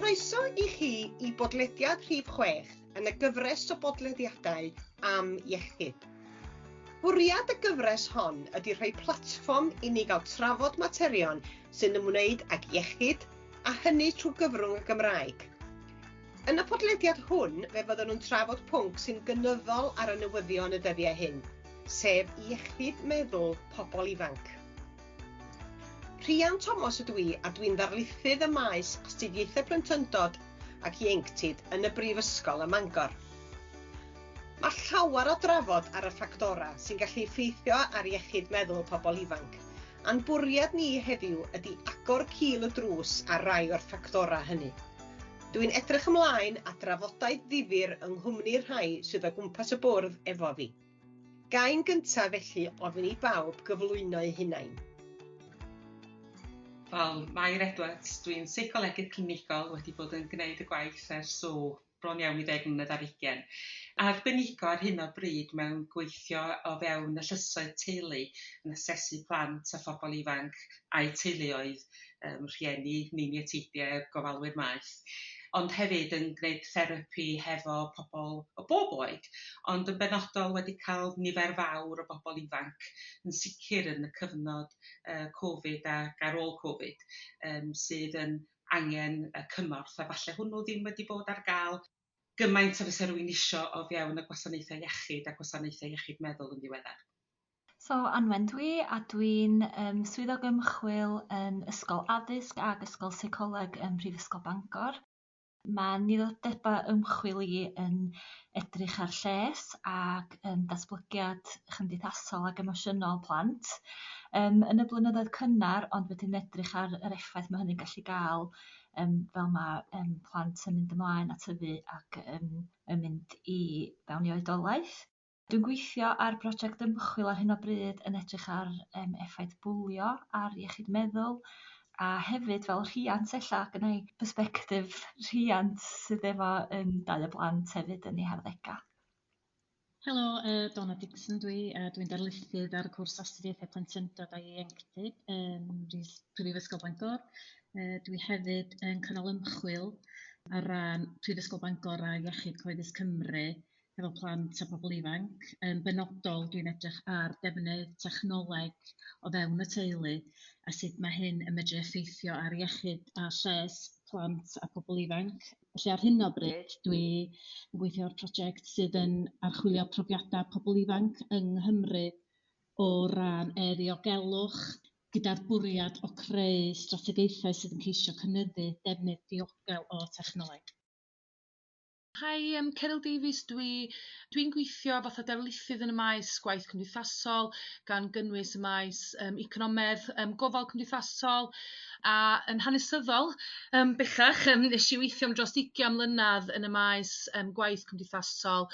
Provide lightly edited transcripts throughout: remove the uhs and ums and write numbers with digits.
Croeso I chi I bodlediad rhif 6 yn y gyfres o bodlediadau am iechyd. Bwriad y gyfres hon ydy rhoi platfform I ni gael trafod materion sy'n ymwneud ag iechyd a hynny trwy gyfrwng y Gymraeg. Yn y podlediad hwn, fe fyddwn nhw'n trafod pwnc sy'n gynyddol ar y newyddion y dyddiau hyn, sef Iechyd Meddwl Pobl Ifanc. Rhian Thomas ydw I a dwi'n ddarlithydd y maes astudiaethau plentyndod ac ieuenctid yn y Brifysgol ym Mangor. Mae llawer o drafod ar y ffactorau sy'n gallu effeithio ar iechyd meddwl pobl ifanc, a'n bwriad ni heddiw ydy agor cil y drws ar rai o'r ffactorau hynny. Dwi'n edrych ymlaen at drafodaeth ddifyr yng nghwmni rhai sydd o gwmpas y bwrdd efo fi. Ga'n gyntaf felly ofyn I bawb gyflwyno eu hunain. Wel, mae'r Edwards, dwi'n seicolegydd clinigol wedi bod yn gwneud y gwaith ers bron iawn I 10 mlynedd ar 20. Arbenigo ar hyn o bryd mewn gweithio o fewn y llysoedd teulu yn asesu plant a phobl ifanc a'u teuluoedd, rhieni, newydd, gofalwyr maeth. Ond hefyd yn gwneud therapi hefo pobl o bob oed, ond yn benodol wedi cael nifer fawr o bobl ifanc, yn sicr yn y cyfnod Covid ac ar ôl Covid, sydd yn angen y cymorth, a falle hwnnw ddim wedi bod ar gael gymaint a fysa rhywun isio o fewn y gwasanaethau iechyd a gwasanaethau iechyd meddwl yn ddiweddar. So, Anwen dwi, a dwi'n swyddog ymchwil yn Ysgol Addysg ac Ysgol Seicoleg yn Mhrifysgol Bangor. Mae niddordebau ymchwil I yn edrych ar lles ac datblygiad chymdeithasol ac emosiynol plant. Yn y blynyddoedd cynnar, ond wedyn edrych ar yr effaith mae hynny'n gallu gael fel mae plant yn mynd ymlaen a tyfu ac yn mynd I fewn I oedolaeth. Dwi'n gweithio ar brosiect ymchwil ar hyn o bryd yn edrych ar effaith bwlio ar iechyd meddwl, a hefyd fel rhiant ella gynnau persbectif rhiant sydd efo 2 o blant hefyd yn eu harddegau. Helo, Donna Dixon dwi'n darlithydd ar y cwrs astudiaethau plentyndod a ieuenctid yn Prifysgol Bangor. Dwi hefyd yn cynnal ymchwil ar ran Prifysgol Bangor a Iechyd Cyhoeddus Cymru efo plant a pobl ifanc. Yn benodol dwi'n edrych ar defnydd technoleg o fewn y teulu a sut mae hyn yn medru effeithio ar iechyd a lles plant a pobl ifanc. Felly ar hyn o bryd dwi'n gweithio ar prosiect sydd yn archwilio profiadau pobl ifanc yng Nghymru o ran diogelwch gyda'r bwriad o creu strategaethau sydd yn ceisio cynyddu defnydd diogel o technoleg. Hi, Ceryl Davies, dwi'n gweithio fatha darlithydd yn y maes gwaith cymdeithasol gan gynnwys y maes economedd, gofal cymdeithasol a yn hanesyddol bellach nes I weithio am dros 20 mlynedd yn y maes gwaith cymdeithasol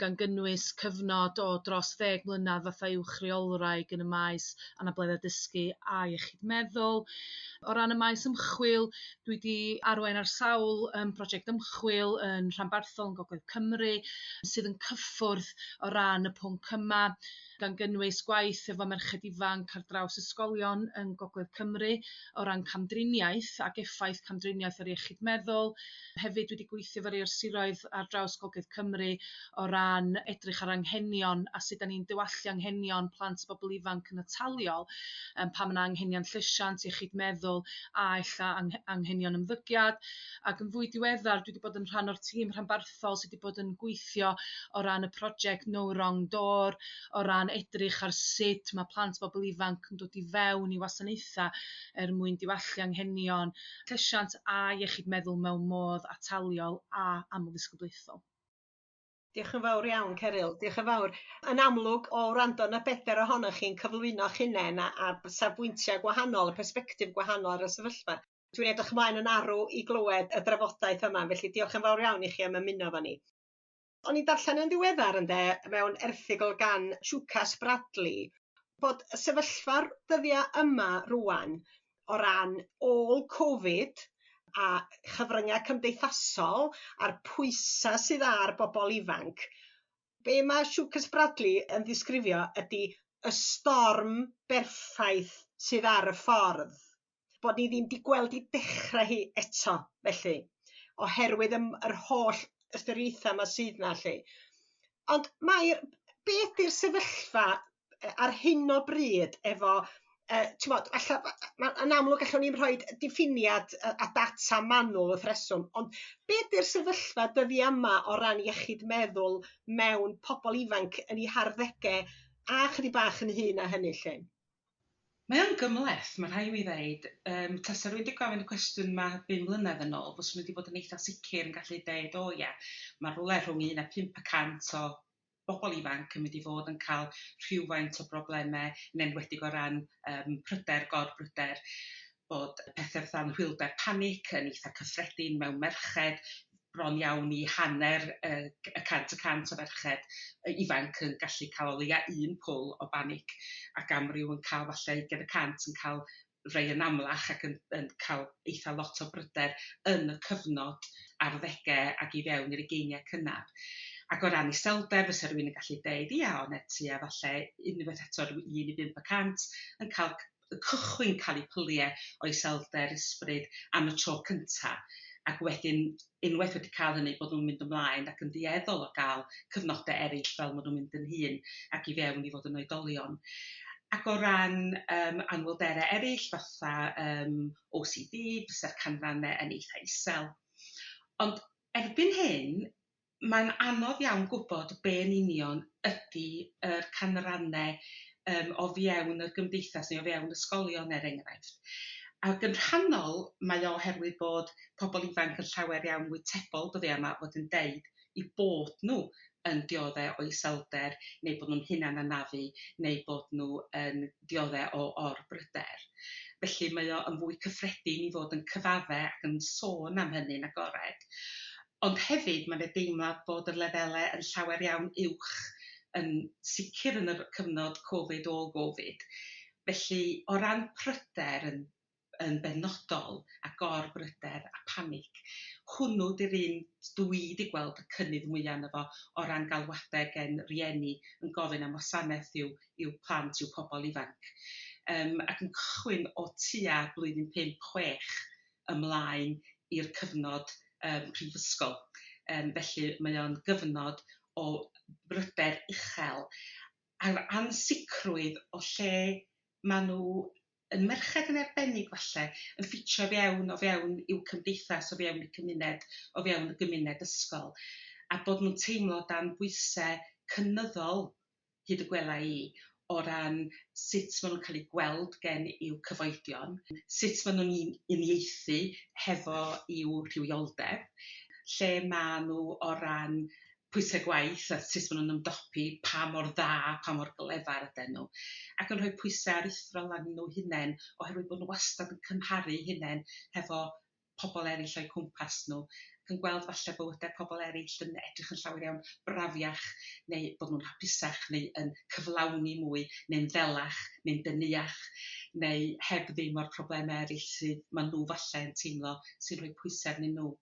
gan gynnwys cyfnod o dros 10 mlynedd fatha uwch reolwraig yn y maes anabledda dysgu a iechyd meddwl. O ran y maes ymchwil, dwi wedi arwain ar sawl prosiect ymchwil yn Rhanbarthol yn Gogledd Cymru sydd yn cyffwrdd o ran y pwnc yma gan gynnwys gwaith efo merched ifanc ar draws ysgolion yn Gogledd Cymru o ran camdriniaeth ac effaith camdriniaeth ar iechyd meddwl. Hefyd wedi gweithio efo rei o'r siroedd ar draws Gogledd Cymru o ran edrych ar anghenion a sut ni'n dywallu anghenion plant a bobl ifanc yn nataliol pan yna anghenion llesiant, iechyd meddwl a ella anghenion ymddygiad. Ac yn fwy diweddar, dwi wedi bod yn rhan o'r tîm Rhanbarthol sydd wedi bod yn gweithio o ran y prosiect No Wrong Door, o ran edrych ar sut mae plant bobl ifanc yn dod I fewn I wasanaethau mwyn diwallu anghenion llesiant a iechyd meddwl mewn modd ataliol a amldisgyblaethol. Diolch yn fawr iawn, Ceryl. Diolch yn fawr. Yn amlwg o wrando na 4 ohonoch chi'n cyflwyno'ch hunain a safbwyntiau gwahanol, y persbectif gwahanol ar y sefyllfa. Dwi'n edrych ymlaen yn arw I glywed y drafodaeth yma, felly diolch yn fawr iawn I chi am ymuno efo ni. O'n i'n darllen yn ddiweddar mewn erthygl gan Siwcas Bradley bod y sefyllfa'r dyddiau yma rwan o ran ôl Covid a chyfryngau cymdeithasol a'r pwysa sydd ar bobl ifanc. Be mae Siwcas Bradley yn ddisgrifio ydy y storm berffaith sydd ar y ffordd. Bod ni ddim wedi gweld I dechrau hi eto felly. oherwydd yr holl ystyriaethau yma sydd na lle. Ond be ydy'r sefyllfa ar hyn o bryd efo yn amlwg allwn ni'n rhoi diffiniad a data manwl wrth reswm, ond be ydy'r sefyllfa dyddi yma o ran iechyd meddwl mewn pobl ifanc yn eu harddegau a chydig bach yn hyn a hynny lle? Mae o'n gymleth, mae rhai mi ddeud. Tasa rwy'n wedi gofyn y cwestiwn yma 5 mlynedd yn ôl, fos wedi bod yn eitha sicr yn gallu deud, o ia, mae rhywle rhwng 1 a 5% o bobl ifanc yn mynd i fod yn cael rhywfaint o broblemau, yn enwedig o ran pryder, gorbryder, bod pethau fatha anhwylder panic yn eitha cyffredin mewn merched, bron iawn i hanner y 100% o ferched ifanc yn gallu cael o leia 1 pwl o banic, ac amryw yn cael falle 20% yn cael rhai yn amlach ac yn cael eitha lot o bryder yn y cyfnod arddegau ac i fewn i'r ugeiniau cynnar. Ac o ran iselder, fysa rhywun yn gallu deud, ia, o neti a falle unwaith eto 1 i 5% yn cael y cychwyn cael eu pyliau o iselder ysbryd am y tro cyntaf. Ac wedyn, unwaith wedi cael hynny, bod nhw'n mynd ymlaen ac yn dueddol o gael cyfnodau eraill fel maen nhw'n mynd yn hyn ac i fewn i fod yn oedolion. Ac o ran anwylderau eraill, fatha OCD, fysa'r canrannau yn eitha isel. Ond erbyn hyn, mae'n anodd iawn gwybod be yn union ydy yr canrannau o fewn y gymdeithas neu o fewn ysgolion enghraifft. Ac yn rhannol, mae o oherwydd bod pobl ifanc yn llawer iawn mwy tebol dyddi yma fod yn deud eu bod nhw yn dioddau o iselder, neu bod nhw'n hunan anafu, neu bod nhw yn dioddau o orbryder. Felly mae o yn fwy cyffredin i fod yn cyfaddau ac yn sôn am hynny'n agored. Ond hefyd mae'n deimlad bod y lefelau yn llawer iawn uwch, yn sicr yn y cyfnod Covid o Covid. Felly o ran pryder yn benodol a gorbryder a panic, hwnnw di'r un dwi wedi gweld y cynnydd mwyaf yno fo o ran galwadau gen rieni yn gofyn am wasanaeth i'w plant, i'w pobl ifanc. Ac yn cychwyn o tua blwyddyn 5-6 ymlaen i'r cyfnod prifysgol. Felly mae o'n gyfnod o bryder uchel a'r ansicrwydd o lle maen nhw yn merched yn arbennig falle yn ffitio o fewn i'w cymdeithas, o fewn y cymuned, o fewn y gymuned ysgol, a bod nhw'n teimlo dan bwysau cynyddol hyd y gwela i o ran sut maen nhw'n cael eu gweld gen i'w cyfoedion, sut maen nhw'n uniaethu hefo i'w rhywioldeb, lle maen nhw o ran pwysau gwaith a sut maen nhw'n ymdopi, pa mor dda, pa mor glyfar ydyn nhw, ac yn rhoi pwysau aruthrol arnyn nhw hunain oherwydd bod nhw wastad yn cymharu hunain hefo pobl eraill o'i cwmpas nhw, ac yn gweld falle bywydau pobl eraill yn edrych yn llawer iawn brafiach, neu bod nhw'n hapusach, neu yn cyflawni mwy, neu'n ddelach, neu'n dyniach, neu heb ddim o'r problemau eraill sydd maen nhw falle yn teimlo sy'n rhoi pwysau arnyn nhw.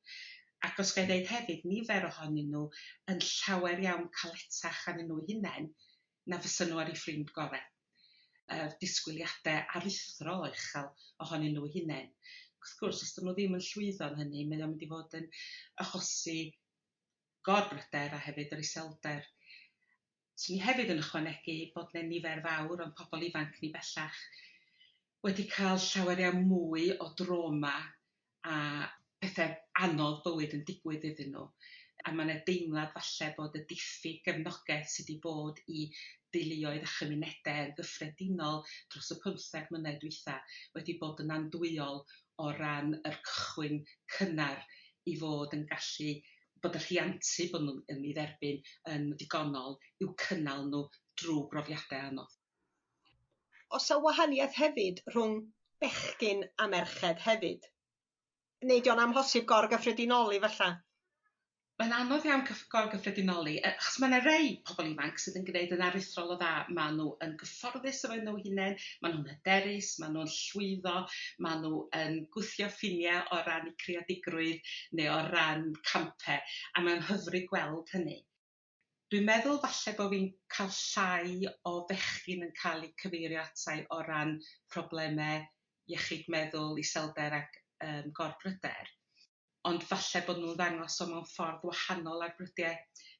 Ac os gael dweud hefyd, nifer ohonyn nhw yn llawer iawn caletach arnyn nhw hunain na fysa nhw ar eu ffrind gorau. Disgwyliadau aruthrol uchel ohonyn nhw hunain. Wrth gwrs, os dyn nhw ddim yn llwyddo yn hynny, mae o'n mynd i fod yn achosi gorbryder a hefyd yr iselder. So ni hefyd yn ychwanegu bod yna nifer fawr o'n pobl ifanc ni bellach wedi cael llawer iawn mwy o droma a pethau anodd bywyd yn digwydd iddyn nhw. A mae'n deimlad falle bod y diffyg gefnogaeth sydd wedi bod i deuluoedd a chymunedau yn gyffredinol dros y 15 mlynedd dwytha wedi bod yn andwyol o ran yr cychwyn cynnar i fod yn gallu, bod y rhiantu bod nhw'n ei dderbyn yn ddigonol i'w cynnal nhw drwy brofiadau anodd. Oes y wahaniaeth hefyd rhwng bechgyn a merched hefyd? Neu di o'n amhosib gorgyffredinoli falle? Mae'n anodd iawn gorgyffredinoli, achos mae yna rei pobl ifanc sydd yn gwneud yn aruthrol o dda. Maen nhw yn gyfforddus o nhw hunain, maen nhw'n hyderus, maen nhw'n llwyddo, maen nhw yn gwthio ffiniau o ran eu creadigrwydd neu o ran campau, a mae'n hyfryd gweld hynny. Dwi'n meddwl falle bod fi'n cael llai o fechgyn yn cael eu cyfeirio atai o ran problemau iechyd meddwl, iselder ac gorbryder. ond falle bod nhw'n ddangos o mewn ffordd wahanol â'r brydiau.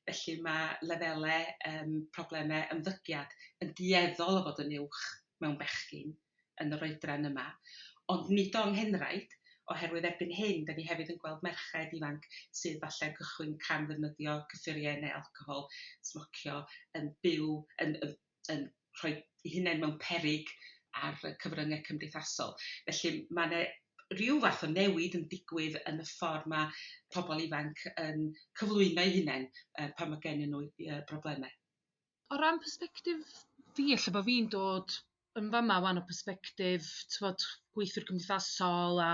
Felly mae lefelau problemau ymddygiad yn dueddol o fod yn uwch mewn bechgyn yn yr oedran yma. Ond nid o'n nghenraid, oherwydd erbyn hyn, da ni hefyd yn gweld merched ifanc sydd falle'n cychwyn cam ddefnyddio cyffuriau neu alcohol, smocio, yn byw, yn rhoi hunain mewn peryg ar cyfryngau cymdeithasol. Felly mae yna rhyw fath o newid yn digwydd yn y ffordd mae pobl ifanc yn cyflwyno eu hunain pan mae gennyn nhw broblemau. O ran persbectif fi, lle bod fi'n dod yn fama wan o persbectif gweithwyr cymdeithasol a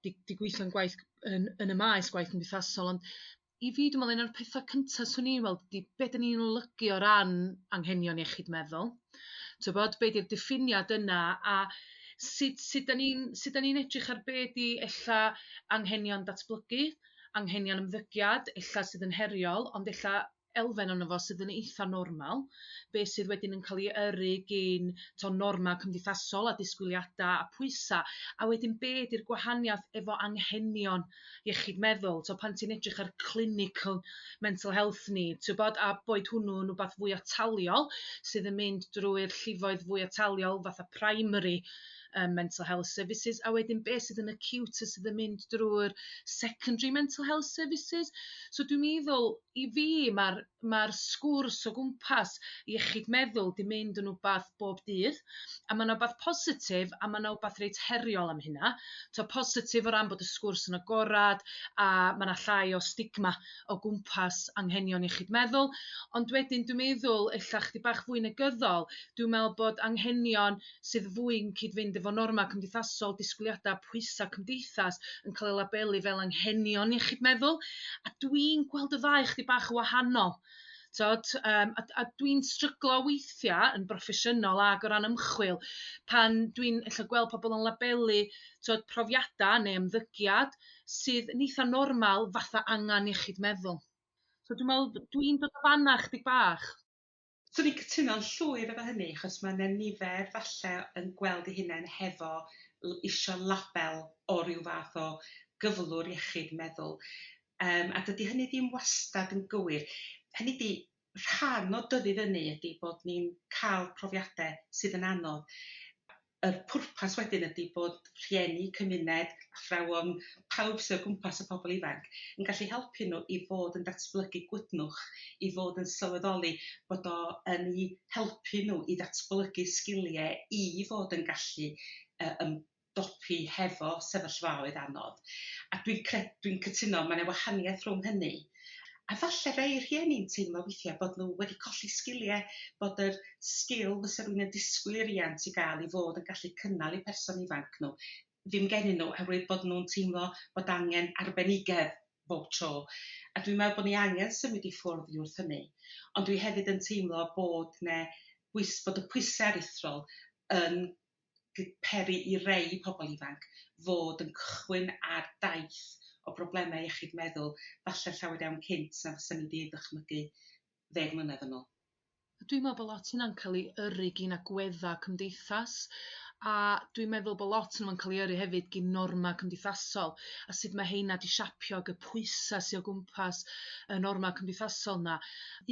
di gweithio'n gwaith yn y maes gwaith cymdeithasol, ond i fi dwi'n meddwl un o'r pethau cyntaf swn i'n weld ydi beth dyn ni'n olygu o ran anghenion iechyd meddwl. Be di'r diffiniad yna a sut da ni'n edrych ar be di ella anghenion datblygu, anghenion ymddygiad, ella sydd yn heriol, ond ella elfen ono fo sydd yn eitha normal, be sydd wedyn yn cael ei yrru gyn norma cymdeithasol a disgwyliadau a pwysa, a wedyn be di'r gwahaniaeth efo anghenion iechyd meddwl, pan ti'n edrych ar clinical mental health ni, a boed hwnnw'n rhywbeth fwy ataliol sydd yn mynd drwy'r llifoedd fwy ataliol fatha primary mental health services, a wedyn be sydd yn acute sydd yn mynd drwy'r secondary mental health services. So dwi'n meddwl, i fi, mae'r sgwrs o gwmpas iechyd meddwl di mynd yn wbath bob dydd, a mae'n wbath positif, a mae'n wbath reit heriol am hynna. Positif o ran bod y sgwrs yn agorad, a mae'n llai o stigma o gwmpas anghenion iechyd meddwl, ond wedyn dwi'n meddwl, ella chdi bach fwy negyddol, dwi'n meddwl bod anghenion sydd fwy'n cyd-fynd efo norma cymdeithasol, disgwyliadau, pwysa cymdeithas yn cael ei labelu fel anghenion iechyd meddwl, a dwi'n gweld y ddau chdi bach wahanol. A dwi'n stryglo weithiau yn broffesiynol ag o ran ymchwil pan dwi'n gweld pobl yn labelu profiadau neu ymddygiad sydd yn eitha normal fatha angan iechyd meddwl. Dwi'n meddwl dwi'n dod o fanna chdi bach. So ni'n cytuno'n llwyr efo hynny, achos mae yna nifer falle yn gweld eu hunain hefo isio label o ryw fath o gyflwr iechyd meddwl. A dydy hynny ddim wastad yn gywir. Hynny di, rhan o dyddi fyny ydy bod ni'n cael profiadau sydd yn anodd. Yr pwrpas wedyn ydy bod rhieni, cymuned, athrawon, pawb sydd o gwmpas y pobl ifanc yn gallu helpu nhw i fod yn datblygu gwydnwch, i fod yn sylweddoli bod o yn eu helpu nhw i datblygu sgiliau i fod yn gallu ymdopi hefo sefyllfaoedd anodd. A dwi'n cytuno, mae yna wahaniaeth rhwng hynny. A falle rai rhieni'n teimlo weithiau bod nhw wedi colli sgiliau, bod yr sgil fysa rhywun yn disgwyl i riant i gael i fod yn gallu cynnal i person ifanc nhw ddim gennyn nhw, oherwydd bod nhw'n teimlo bod angen arbenigedd bob tro. A dwi'n meddwl bod ni angen symud i ffwrdd i wrth hynny. Ond dwi hefyd yn teimlo bod y pwysau aruthrol yn peri i rei pobl ifanc fod yn cychwyn ar daith o broblemau iechyd meddwl falle llawer iawn cynt na fysa ni wedi ddychmygu 10 mlynedd yn ôl. Dwi'n meddwl bod lot hynna'n cael ei yrru gyn agweddau cymdeithas, a dwi'n meddwl bod lot yn cael ei yrru hefyd gyn norma cymdeithasol, a sut mae heina di siapio ag y pwysa sy'n o gwmpas y norma cymdeithasol na.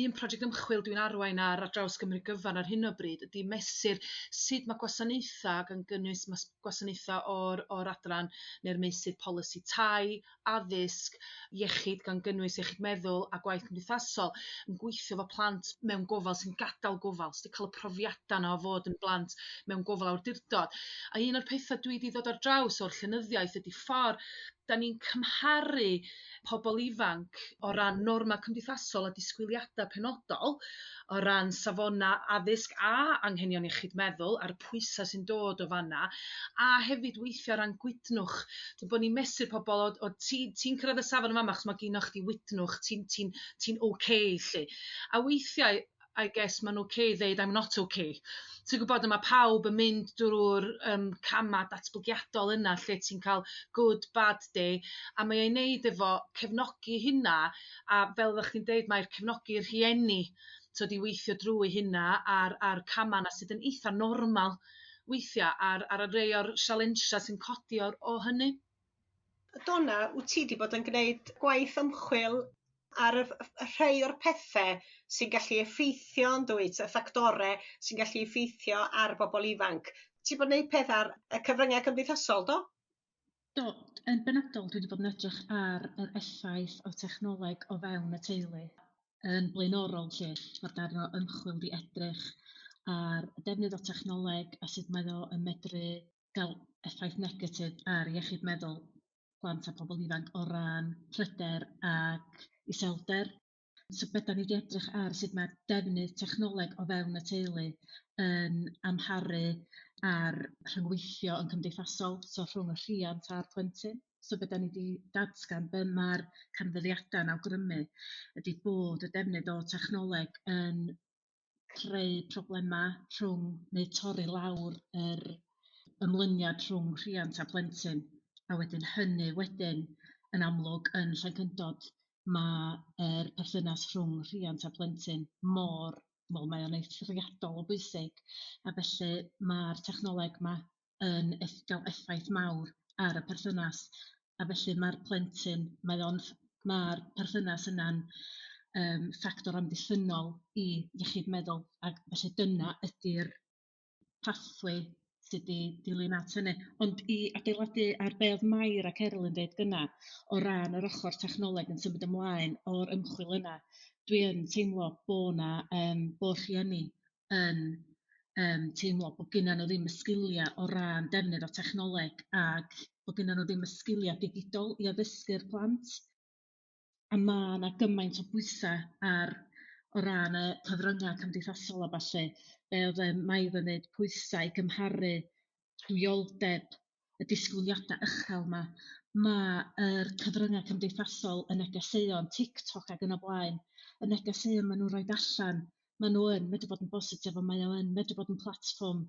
Un prosiect ymchwil dwi'n arwain ar draws Gymru gyfan ar hyn o bryd ydy mesur sut mae gwasanaethau gan gynnwys gwasanaethau o'r adran neu'r meysydd polisi tai, addysg, iechyd gan gynnwys iechyd meddwl a gwaith cymdeithasol yn gweithio fo plant mewn gofal sy'n gadael gofal, sydd wedi cael y profiadau na o fod yn blant mewn gofal awdurdod. A un o'r pethau dwi wedi dod ar draws o'r llenyddiaeth ydy ffordd da ni'n cymharu pobl ifanc o ran norma cymdeithasol a disgwyliadau penodol o ran safona addysg a anghenion iechyd meddwl a'r pwysau sy'n dod o fanna, a hefyd weithio o ran gwydnwch. Bod ni'n mesur pobl o ti'n cyrraedd y safon yma achos mae genoch chdi wydnwch, ti'n okay lle. A weithiau, I guess, mae'n okay ddeud I'm not okay. Ti'n gwybod yma pawb yn mynd drwy'r camau datblygiadol yna lle ti'n cael good, bad day, a mae ei wneud efo cefnogi hynna, a fel ddech chi'n deud mae'r cefnogi rhieni di weithio drwy hynna a'r camau yna sydd yn eitha normal weithiau ar y rei o'r sialensiau sy'n codi o hynny. Donna, wyt ti wedi bod yn gwneud gwaith ymchwil ar y rhai o'r pethau sy'n gallu effeithio yn dwyt, y ffactorau sy'n gallu effeithio ar bobl ifanc. Ti bod yn gwneud peth ar y cyfryngau cymdeithasol, do? Do, yn benodol dwi wedi bod yn edrych ar yr effaith o technoleg o fewn y teulu. Yn blaenorol lle, mae'r darn o ymchwil wedi edrych ar y defnydd o technoleg a sut mae o yn medru gael effaith negatif ar iechyd meddwl plant a pobl ifanc o ran pryder ac iselder. So beth da ni wedi edrych ar sut mae defnydd technoleg o fewn y teulu yn amharu ar rhyngweithio yn cymdeithasol, so rhwng y rhiant a'r plentyn. So beth da ni wedi datgan be mae'r canfyddiadau'n awgrymu ydy bod y defnydd o technoleg yn creu problemau rhwng neu torri lawr yr ymlyniad rhwng rhiant a plentyn. A wedyn hynny wedyn yn amlwg yn Llancyndod mae'r perthynas rhwng rhiant a plentyn mae o'n eithriadol o bwysig a felly mae'r technoleg yma yn gael effaith mawr ar y perthynas a felly mae'r plentyn mae'r perthynas yna'n ffactor amddiffynnol i iechyd meddwl ac felly dyna ydy'r pathway sydd wedi dilyn at hynny. Ond i adeiladu ar be oedd Mair ac Eryl yn dweud gyna o ran yr ochr technoleg yn symud ymlaen o'r ymchwil yna, dwi yn teimlo bod rhieni yn teimlo bod gynna nhw ddim y sgiliau o ran defnydd o technoleg ac bod gynna nhw ddim y sgiliau digidol i addysgu'r plant. A mae yna gymaint o bwysau o ran y cyfryngau cymdeithasol a falle, be oedd Mair yn dweud, pwysau i gymharu trwyoldeb y disgwyliadau uchel yma. Mae'r cyfryngau cymdeithasol yn negeseuon TikTok ac yn y blaen, y negeseuon maen nhw'n rhoi allan, maen nhw yn medru bod yn bositif, ond maen nhw yn medru bod yn platfform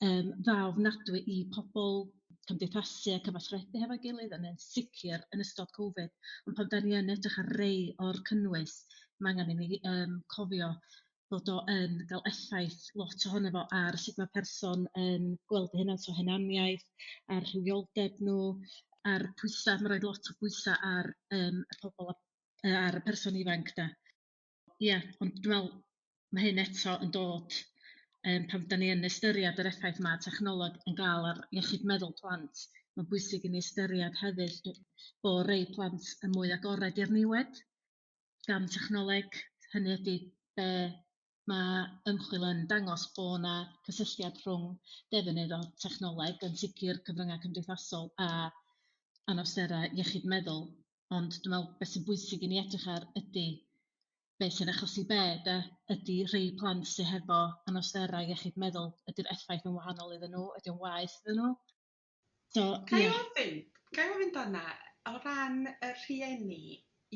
dda ofnadwy i pobl cymdeithasu a cyfathrebu hefo'i gilydd yn sicr yn ystod Covid. Ond pan da ni yn edrych ar rei o'r cynnwys, mae angen i ni cofio bod o yn cael effaith lot ohono fo ar sut mae person yn gweld hynny o hunaniaeth, ar rhywioldeb nhw, ar pwysau, mae'n rhoi lot o bwysau ar ar y person ifanc da. Ie, ond dwi'n meddwl mae hyn eto yn dod pan da ni yn ystyried yr effaith mae technoleg yn gael ar iechyd meddwl plant. Mae'n bwysig i ni ystyried hefyd bod rei plant yn mwy agored i'r niwed gan technoleg. Hynny ydy be mae ymchwil yn dangos bod yna cysylltiad rhwng defnydd o technoleg yn sicr cyfryngau cymdeithasol a anawsterau iechyd meddwl. Ond dwi'n meddwl beth sy'n bwysig i ni edrych ar ydy beth sy'n achosi ydy rhai plant sydd hefo anawsterau iechyd meddwl, ydy'r effaith yn wahanol iddyn nhw, ydy'n waeth iddyn nhw. So, Ga i ofyn Donna, o ran y rhieni,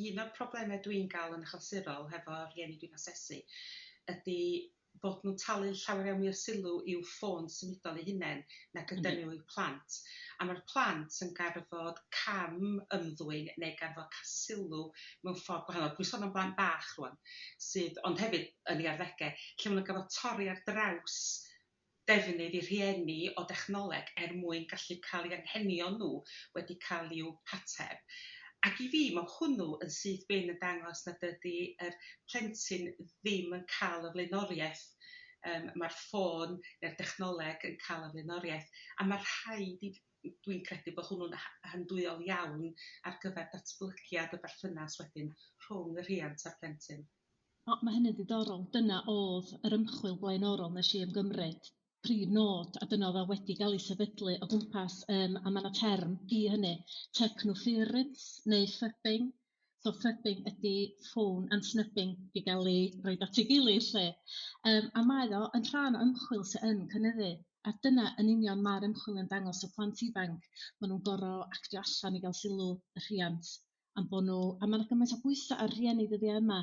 un o'r problemau dwi'n gael yn achosurol hefo rhieni dwi'n asesu ydy bod nhw'n talu llawer iawn mwy o sylw i'w ffôn symudol eu hunain nag ydyn nhw i'w plant. A mae'r plant yn gorfod cam ymddwyn neu gorfod cael sylw mewn ffordd gwahanol. Dwi'n sôn am blant bach rwan, ond hefyd yn ei arddegau, lle maen nhw'n gorfod torri ar draws defnydd i rhieni o dechnoleg mwyn gallu cael eu anghenion nhw wedi cael i'w hateb. Ac i fi, mae hwnnw yn syth bin yn dangos nad ydy yr plentyn ddim yn cael y flaenoriaeth. Mae'r ffôn neu'r dechnoleg yn cael y flaenoriaeth. A mae rhaid, dwi'n credu bod hwnnw'n handwyol iawn ar gyfer datblygiad y berthynas wedyn rhwng y rhiant a'r plentyn. Mae hynny diddorol. Dyna oedd yr ymchwil blaenorol nes i ymgymryd. Prif nod, a dyna oedd wedi cael ei sefydlu o gwmpas, a mae yna term i hynny, technoference neu fubbing. So fubbing ydy ffôn and snubbing i gael ei roi at ei gilydd lle. A mae o yn rhan o ymchwil sy'n yn cynyddu. A dyna yn union mae'r ymchwil yn dangos o plant ifanc. Maen nhw'n gorfod actio allan i gael sylw y rhiant. A mae yna gymaint o bwysau ar rhieni dyddiau yma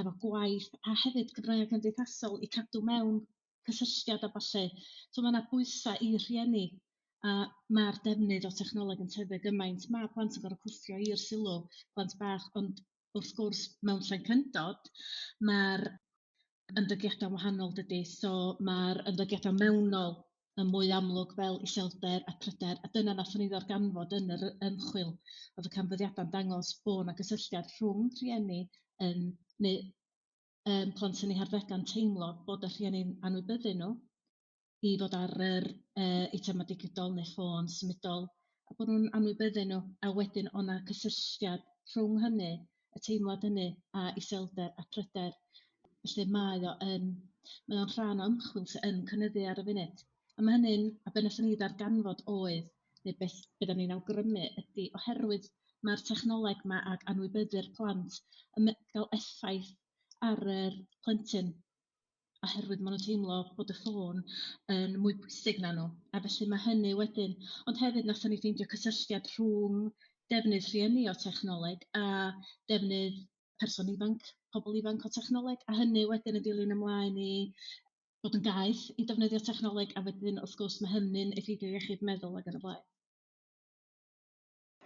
efo gwaith a hefyd cyfryngau cymdeithasol i cadw mewn cysylltiad a falle. So mae yna bwysau i rhieni a mae'r defnydd o technoleg yn tyfu gymaint. Mae plant yn gorfod cwffio i'r sylw plant bach, ond wrth gwrs mewn Llancyndod mae'r ymddygiadau wahanol dydy. So mae'r ymddygiadau mewnol yn mwy amlwg fel iselder a pryder, a dyna nathon ni ddarganfod yn yr ymchwil. Oedd y canfyddiadau'n dangos bod yna gysylltiad rhwng rhieni neu plant yn eu harddegau'n teimlo bod y rhieni'n anwybyddu nhw i fod ar yr eitemau digidol neu ffôn symudol, a bod nhw'n anwybyddu nhw, a wedyn o'na cysylltiad rhwng hynny, y teimlad hynny, a iselder a pryder. Felly mae o'n rhan o ymchwil sy'n cynyddu ar y funud. A mae hynny'n, a be wnaethon ni ddarganfod oedd, neu beth da ni'n awgrymu ydy, oherwydd mae'r technoleg yma ac anwybyddu'r plant yn cael effaith ar yr plentyn, oherwydd maen nhw'n teimlo bod y ffôn yn mwy pwysig na nhw. A felly mae hynny wedyn, ond hefyd nathon ni ffeindio cysylltiad rhwng defnydd rhieni o technoleg a defnydd person ifanc, pobl ifanc o technoleg, a hynny wedyn yn dilyn ymlaen i bod yn gaeth i defnyddio technoleg, a wedyn wrth gwrs mae hynny'n effeithio iechyd meddwl ac yn y blaen.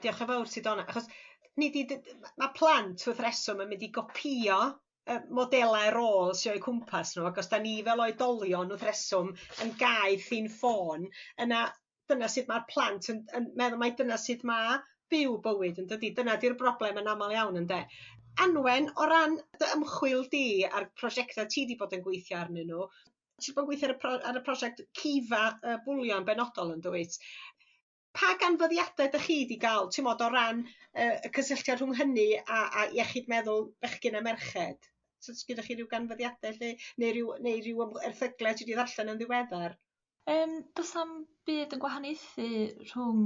Diolch yn fawr ti Donna, achos mae plant wrth reswm yn mynd i gopïo modelau rôl sy'n o'i cwmpas nhw, ac os da ni fel oedolion wrth reswm yn gaeth i'n ffôn, dyna sut mae'r plant yn meddwl mai dyna sut mae byw bywyd yn dydi, dyna di'r broblem yn aml iawn ynde. Anwen, o ran dy ymchwil di a'r prosiectau ti di bod yn gweithio arnyn nhw, ti wedi bod yn gweithio ar y prosiect Cifa bwlio yn benodol yn dwyt? Pa ganfyddiadau ydych chi wedi cael, ti'n modd, o ran y cysylltiad rhwng hynny a iechyd meddwl bechgyn a merched? So, gyda chi rhyw ganfyddiadau lle, neu ryw erthyglau ti wedi ddarllen yn ddiweddar? Does am byd yn gwahaniaethu rhwng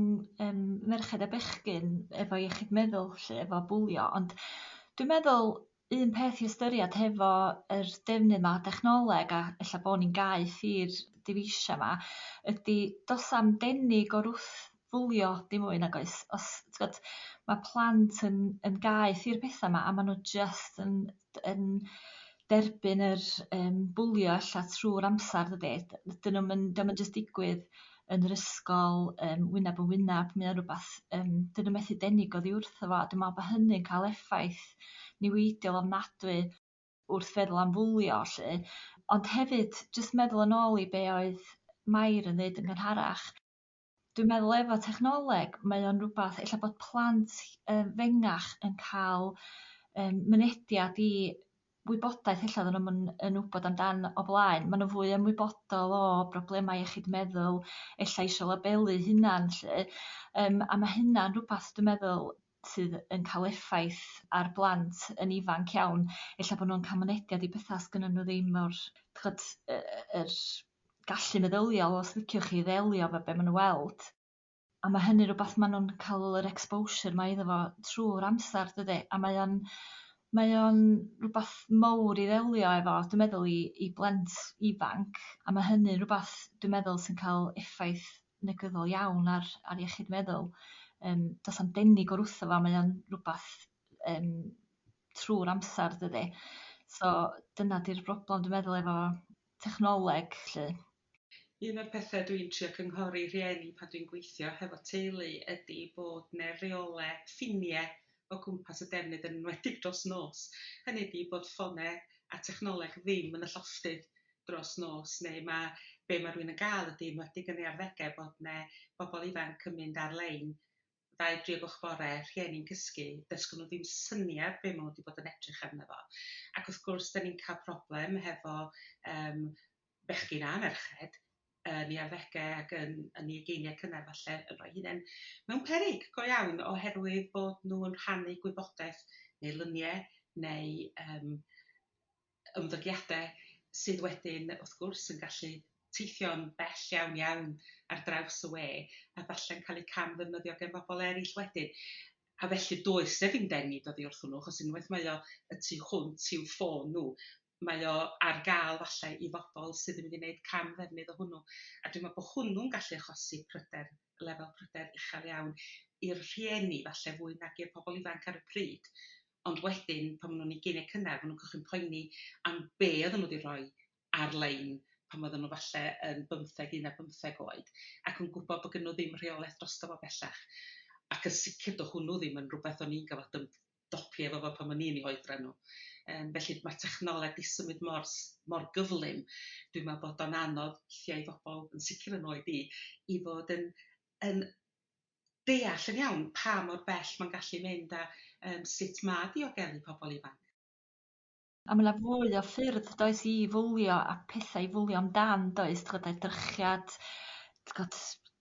merched a bechgyn efo iechyd meddwl, efo bwlio, ond dwi'n meddwl un peth i ystyried hefo yr defnydd yma o dechnoleg, a ella bod ni'n gaeth i'r difeisia yma, ydy does am denig o'r wrthfwlio dim mwy nag oes. Os mae plant yn gaeth i'r pethau yma, a maen nhw just yn derbyn yr bwlio ella trwy'r amser, dydy. Dyn nhw'n just digwydd yn yr ysgol, wyneb yn wyneb, mae o rhywbeth, dyn nhw'n methu denig oddi wrtho fo. Dwi'n meddwl bod hynny'n cael effaith niweidiol ofnadwy wrth feddwl am fwlio, lle. Ond hefyd, jyst meddwl yn ôl i be oedd Mair yn dweud yn gynharach, dwi'n meddwl efo technoleg, mae o'n rhywbeth, ella bod plant fengach yn cael mynediad i wybodaeth ella dyn nhw'n yn wybod amdan o blaen. Maen nhw fwy ymwybodol o broblemau iechyd meddwl, ella isio labelu hunan, lle. A mae hynna'n rhywbeth dwi'n meddwl sydd yn cael effaith ar blant yn ifanc iawn. Ella bod nhw'n cael mynediad i bethau sgynnon nhw ddim o'r gallu meddyliol, os liciwch chi, ddelio efo be maen nhw weld. A mae hynny rhywbeth maen nhw'n cael yr exposure mae iddo fo trwy'r amser, dydy. A mae o'n rhywbeth mowr i ddelio efo, dwi'n meddwl, i blent ifanc, a mae hynny rhywbeth dwi'n meddwl sy'n cael effaith negyddol iawn ar iechyd meddwl. Does am denig o'r wrtho fo, mae o'n rhywbeth trwy'r amser, dydy. So dyna di'r broblem dwi'n meddwl efo technoleg, lle. Un o'r pethau dwi'n trio cynghori rhieni pan dwi'n gweithio hefo teulu ydy bod yna reolau ffiniau o gwmpas y defnydd yn enwedig dros nos. Hynny ydy bod ffonau a technoleg ddim yn y llofftydd dros nos, neu be mae rhywun yn gael ydy enwedig yn ei arddegau bod yna bobl ifanc yn mynd ar-lein 2-3 o'r bore, rhieni'n cysgu, dysgu nhw ddim syniad be maen nhw wedi bod yn edrych arno fo. Ac wrth gwrs, da ni'n cael problem hefo bechgyn a merched yn ei arddegau ac yn ei geiniau cynnar falle yn rhoi hunain mewn peryg go iawn oherwydd bod nhw'n rhannu gwybodaeth neu lyniau neu ymddygiadau sydd wedyn wrth gwrs yn gallu teithio'n bell iawn ar draws y we a falle'n cael eu camddefnyddio gen bobl eraill wedyn. A felly does na ddim dengid oddi wrthyn nhw, achos unwaith mae o y tu hwnt i'w ffôn nhw, mae o ar gael falle i bobl sydd yn mynd i wneud cam ddefnydd o hwnnw. A dwi'n meddwl bod hwnnw'n gallu achosi lefel pryder uchel iawn i'r rhieni falle fwy nag i'r pobl ifanc ar y pryd. Ond wedyn, pan maen nhw'n ei geiniau cynnar, maen nhw'n cychwyn poeni am be oedden nhw wedi rhoi ar-lein pan oedden nhw falle yn 15 oed, ac yn gwybod bod gen nhw ddim rheolaeth drosto fo bellach. Ac yn sicr do hwnnw ddim yn rhywbeth o'n i'n gael dopi efo fo pan o'n i'n 'u oedran nhw. Felly mae'r technoleg 'di symud mor gyflym. Dwi'n meddwl bod o'n anodd weithiau i bobl, yn sicr yn oed i fod yn deall yn iawn pa mor bell mae'n gallu mynd a sut mae diogelu pobl ifanc. A mae 'na fwy o ffyrdd does i fwlio a pethau i fwlio amdan does, t'god edrychiad, t'god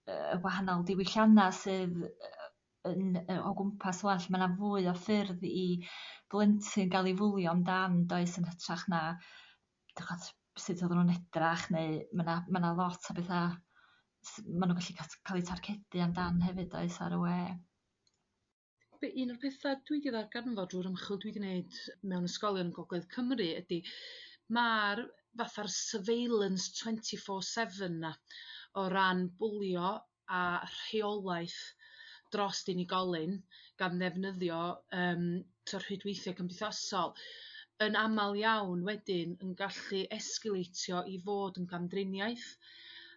y wahanol diwyllianna sydd o gwmpas ŵan lle ma' 'na fwy o ffyrdd i blentyn gael ei fwlio amdan does, yn hytrach na t'god sut oedden nhw'n edrach neu ma' 'na lot o betha ma' nhw'n gallu cael eu targedu amdan hefyd does ar y we. Un o'r pethau dwi wedi ddarganfod drwy'r ymchwil dwi wedi gwneud mewn ysgolion yn Gogledd Cymru ydy mae'r fatha'r surveillance 24/7 'na o ran bwlio a rheolaeth dros unigolyn gan ddefnyddio rhwydweithio cymdeithasol yn aml iawn wedyn yn gallu esgelatio i fod yn gamdriniaeth.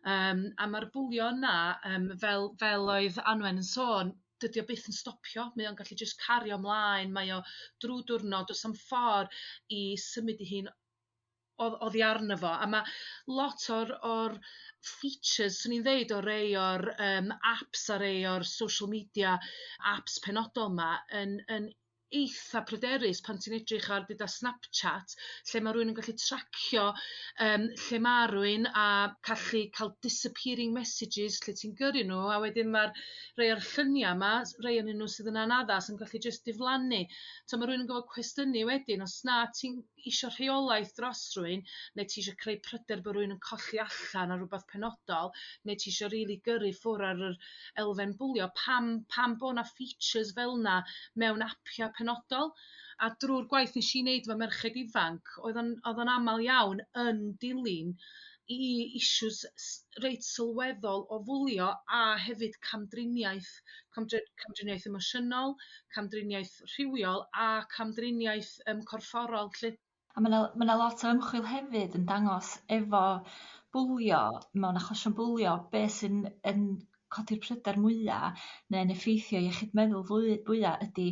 A mae'r bwlio yna fel oedd Anwen yn sôn, dydy o byth yn stopio, mae o'n gallu just cario ymlaen, mae o drwy diwrnod, does na'm ffordd i symud i hun oddi arno fo. A mae lot o'r features, swn i'n ddeud, o rei o'r apps a rei o'r social media apps penodol yma yn eitha pryderus pan ti'n edrych ar deda Snapchat, lle mae rhywun yn gallu tracio lle mae rhywun a gallu cael disappearing messages lle ti'n gyrru nhw, a wedyn mae'r rei o'r lluniau yma, rei o'n nhw sydd yn anaddas yn gallu just diflannu. So mae rhywun yn gofod cwestiynu wedyn, os na ti'n isio rheolaeth dros rhywun, neu ti isio creu pryder bod rhywun yn colli allan ar rhywbeth penodol, neu ti isio rili gyrru ffwr ar yr elfen bwlio, pam bod na features fel na mewn apia penodol. A drwy'r gwaith nes i wneud efo merched ifanc, oedd o'n amal iawn yn dilyn i issues reit sylweddol o fwlio a hefyd camdriniaeth emosiynol, camdriniaeth rhywiol a camdriniaeth corfforol 'lly. A ma' 'na lot o ymchwil hefyd yn dangos efo bwlio mewn achosion bwlio be' sy'n yn codi'r pryder mwya neu'n effeithio iechyd meddwl fwya ydy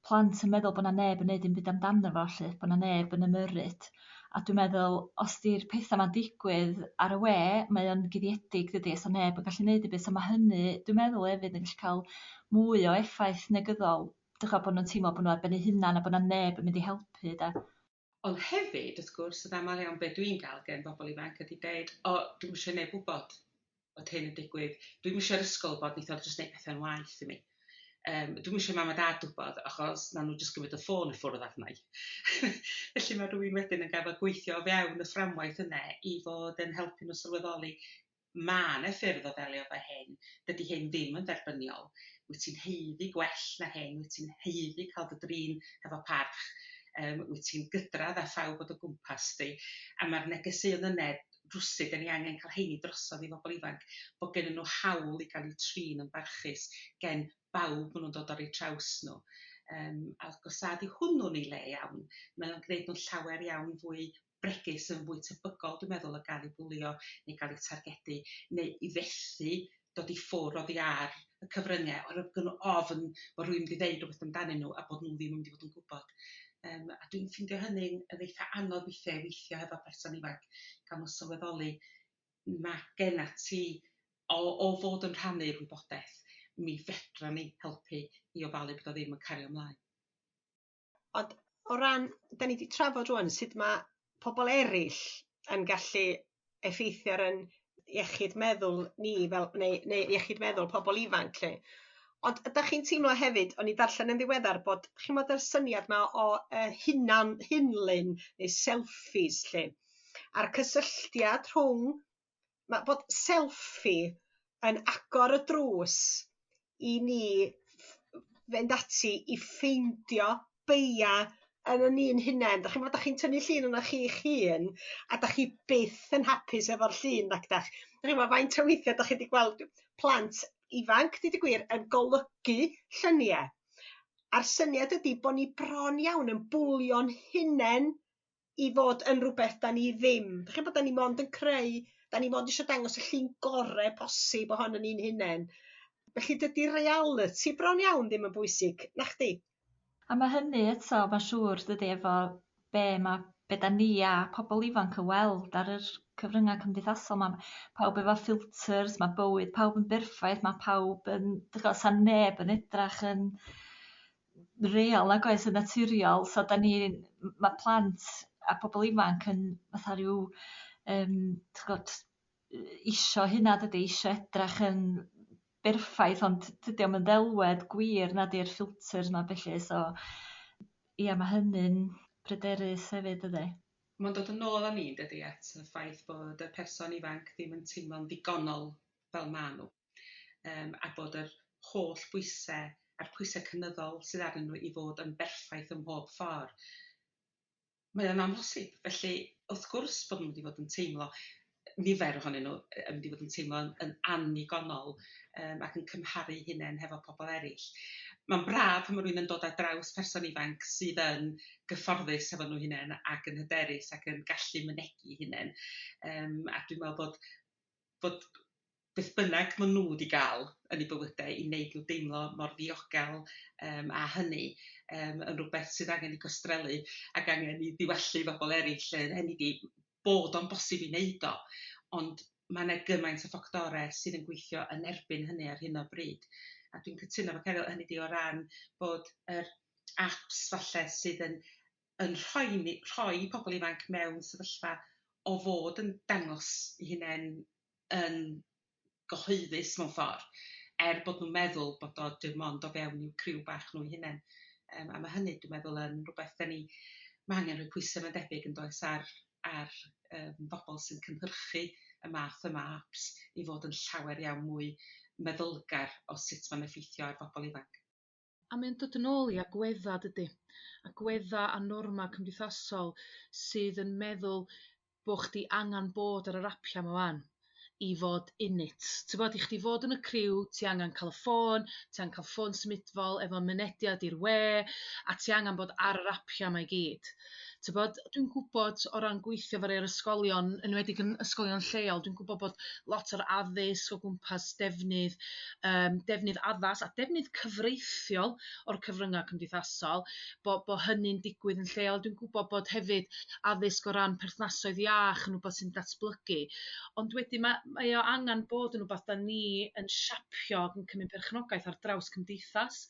plant yn meddwl bo' 'na neb yn neud dim byd amdano fo 'lly, bo' 'na neb yn ymyrryd. A dwi'n meddwl os 'di'r petha 'ma'n digwydd ar y we, mae o'n guddiedig dydi, so neb yn gallu neud dim byd, so ma' hynny dwi'n meddwl hefyd yn gallu ca'l mwy o effaith negyddol. Dych'o' bo' nhw'n teimlo bo' nhw ar ben eu hunan a bo' 'na neb yn mynd i helpu 'de. Ond hefyd, wrth gwrs, yn aml iawn be dwi'n gael gen bobl ifanc ydy deud, dwi'm isio neb wybod bod hyn yn digwydd. Dwi'm isio'r ysgol bod neith o jyst neud pethau'n waeth i mi. Dwi'm isio mam a dad wybod, achos na nhw jyst gymryd y ffôn i ffwrdd arna i. Felly mae rhywun wedyn yn gael gweithio o fewn y fframwaith yna i fod yn helpu nhw sylweddoli mae 'na ffyrdd o ddelio efo hyn, dydy hyn ddim yn dderbyniol. Wyt ti'n haeddu gwell na hyn, wyt ti'n haeddu cael dy drin efo parch, wyt ti'n gydradd a phawb bod o gwmpas di, a mae'r negeseuon yna rwsyd yn ei angen cael heini drosodd i bobl ifanc, bod gen nhw hawl i cael eu trin yn barchus gen bawb maen nhw'n dod ar eu traws nhw. A os ydy hwnnw'n ei le iawn, mae o'n gwneud nhw'n llawer iawn fwy bregus yn fwy tebygol, dwi'n meddwl, o gael eu bwlio neu gael eu targedu, neu i fethu dod i ffwr oddi ar y cyfryngau, o'r gynnw ofn bod rhywun wedi dweud rhywbeth amdanyn nhw a bod nhw ddim yn mynd i fod yn gwybod. A dwi'n ffeindio hynny'n eitha anodd weithio hefo person ifanc, cael nhw sylweddoli mae gen ti o fod yn rhannu'r wybodaeth, mi fedra ni helpu i ofalu bod o ddim yn cario ymlaen. Ond o ran, da ni wedi trafod rwan sut mae pobl eraill yn gallu effeithio ar yn iechyd meddwl ni neu iechyd meddwl pobl ifanc lle. Ond ydych chi'n teimlo hefyd, o'n i darllen yn ddiweddar bod chi'n modd yr syniad yma o hunlyn neu selfies lle. A'r cysylltiad rhwng bod selfie yn agor y drws i ni fynd ati i ffeindio beia yn y ni'n hunain. Dach chi'n tynnu llun yna chi'ch hun a dach chi byth yn hapus efo'r llun nag dach. Dach chi'n faint o weithiau dach chi wedi gweld plant ifanc, dweud y gwir, yn golygu lluniau. A'r syniad ydy bod ni bron iawn yn bwlio'n hunain i fod yn rhywbeth da ni ddim. Dach chi'n bod da ni mond yn creu, da ni mond eisiau dangos y llun gorau posib ohono ni'n hunain. Felly dydy reality bron iawn ddim yn bwysig, na chdi? A mae hynny eto, mae'n siŵr, dydy, efo be da ni a pobl ifanc yn weld ar yr cyfryngau cymdeithasol. Mae pawb efo filters, mae bywyd pawb yn berffaith, mae pawb yn, sa'n neb yn edrach yn real nag oes yn naturiol. So mae plant a pobl ifanc yn fatha rhyw isio hynna, dydy, isio edrach yn berffaith, ond dydy o'm yn ddelwedd gwir na di'r filters yma felly. So ia, mae hynny'n pryderus hefyd, ydy. Mae'n dod yn ôl â ni, dydy, at y ffaith bod y person ifanc ddim yn teimlo'n ddigonol fel maen nhw. A bod yr holl bwysau a'r pwysau cynyddol sydd arnyn nhw i fod yn berffaith ym mhob ffordd. Mae o'n amhosib, felly wrth gwrs bod nhw wedi fod yn teimlo, nifer ohonyn nhw yn wedi bod yn teimlo yn annigonol ac yn cymharu hunain hefo pobl eraill. Mae'n braf pan mae rhywun yn dod ar draws person ifanc sydd yn gyfforddus efo nhw hunain ac yn hyderus ac yn gallu mynegu hunain. A dwi'n meddwl bod beth bynnag maen nhw wedi gael yn eu bywydau i wneud nhw deimlo mor ddiogel a hynny yn rhywbeth sydd angen i gostrelu ac angen i ddiwellu bobl eraill. Hynny di bod o'n bosib i wneud o, ond mae yna gymaint o ffactorau sydd yn gweithio yn erbyn hynny ar hyn o bryd. A dwi'n cytuno efo Caryl, hynny di o ran bod yr apps falle sydd yn rhoi pobl ifanc mewn sefyllfa o fod yn dangos eu hunain yn gyhoeddus mewn ffordd, bod nhw'n meddwl bod o dim ond o fewn i'w criw bach nhw'n hunain. A mae hynny, dwi'n meddwl, yn rhywbeth mae angen rhoi pwysau yn debyg yn does ar bobl sy'n cynhyrchu y math yma apps i fod yn llawer iawn mwy meddylgar o sut mae'n effeithio ar bobl ifanc. A mae'n dod yn ôl i agweddau, dydy. Agweddau a norma cymdeithasol sydd yn meddwl bod chdi angen bod ar yr apia yma wan i fod in it. Ti'n bod, i chdi fod yn y criw, ti angen cael y ffôn, ti angen cael ffôn symudol efo mynediad i'r we, a ti angen bod ar yr apia yma i gyd. Ti'n bod, dwi'n gwybod o ran gweithio fel yr ysgolion, yn enwedig yn ysgolion lleol, dwi'n gwybod bod lot o'r addysg o gwmpas defnydd addas a defnydd cyfreithiol o'r cyfryngau cymdeithasol, bod hynny'n digwydd yn lleol. Dwi'n gwybod bod hefyd addysg o ran perthnasoedd iach yn rhywbeth sy'n datblygu. Ond wedyn mae o angen bod yn rhywbeth da ni yn siapio ac yn cymryd perchnogaeth ar draws cymdeithas.